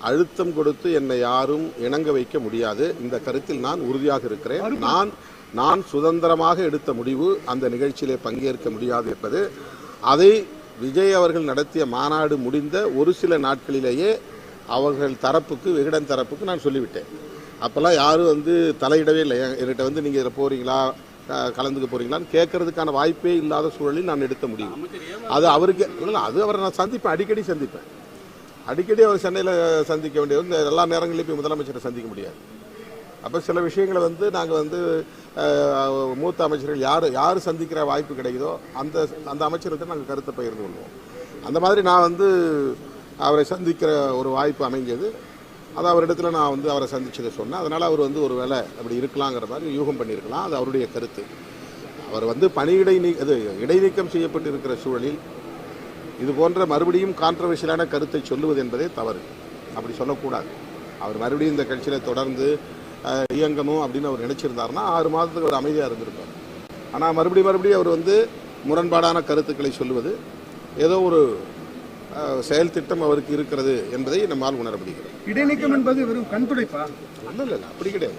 அழுத்தம் கொடுத்து என்னை யாரும் இணங்க வைக்க முடியாது. இந்த கருத்தில் நான் உறுதியாக இருக்கிறேன். நான் சுதந்திரமாக எடுத்த முடிவு அந்த நிகழ்ச்சியிலே பங்கேற்க முடியாது என்பது, அதை விஜய் அவர்கள் நடத்திய மாநாடு முடிந்த ஒரு சில நாட்களிலேயே அவர்கள் தரப்புக்கு, விகடன் தரப்புக்கு நான் சொல்லிவிட்டேன். அப்போல்லாம் யாரும் தலையிடவே இல்லை. என்கிட்ட நீங்கள் இதில் போகிறீங்களா, கலந்துக்க போகிறீங்களான்னு கேட்கறதுக்கான வாய்ப்பே இல்லாத சூழலில் நான் எடுத்த முடிவு. அது அவருக்கு இல்லை, அது அவரை நான் சந்திப்பேன், அடிக்கடி சந்திப்பேன். அடிக்கடி அவர் சென்னையில் சந்திக்க வேண்டியது, எல்லா நேரங்களையும் போய் முதலமைச்சரை சந்திக்க முடியாது. அப்போ சில விஷயங்களை நாங்கள் மூத்த அமைச்சர்கள் யார் சந்திக்கிற வாய்ப்பு கிடைக்குதோ அந்த அமைச்சர்கிட்ட நாங்கள் கருத்தை பகிர்ந்து கொள்வோம். அந்த மாதிரி நான் அவரை சந்திக்கிற ஒரு வாய்ப்பு அமைஞ்சது. அது அவரிடத்துல நான் அவரை சந்திச்சதை சொன்னேன். அதனால் அவர் ஒரு வேளை அப்படி இருக்கலாங்கிற மாதிரி யூகம் பண்ணியிருக்கலாம். அது அவருடைய கருத்து. அவர் பணியிடை இடைநீக்கம் செய்யப்பட்டு இருக்கிற சூழலில் இது போன்ற மறுபடியும் கான்ட்ரவர்ஷியலான கருத்தை சொல்லுவது என்பதே தவறு. அப்படி சொல்லக்கூடாது. அவர் மறுபடியும் இந்த கட்சியில் தொடர்ந்து இயங்கணும் அப்படின்னு அவர் நினைச்சிருந்தாருன்னா 6 மாதத்துக்கு அவர் அமைதியாக இருந்திருப்பார். ஆனால் மறுபடியும் அவர் முரண்பாடான கருத்துக்களை சொல்லுவது ஏதோ ஒரு செயல் திட்டம் அவருக்கு இருக்கிறது என்பதை நம்மால் உணர முடிகிறது. இடைநீக்கம் என்பது வெறும் கண்துடைப்பா? இல்லை, அப்படி கிடையாது.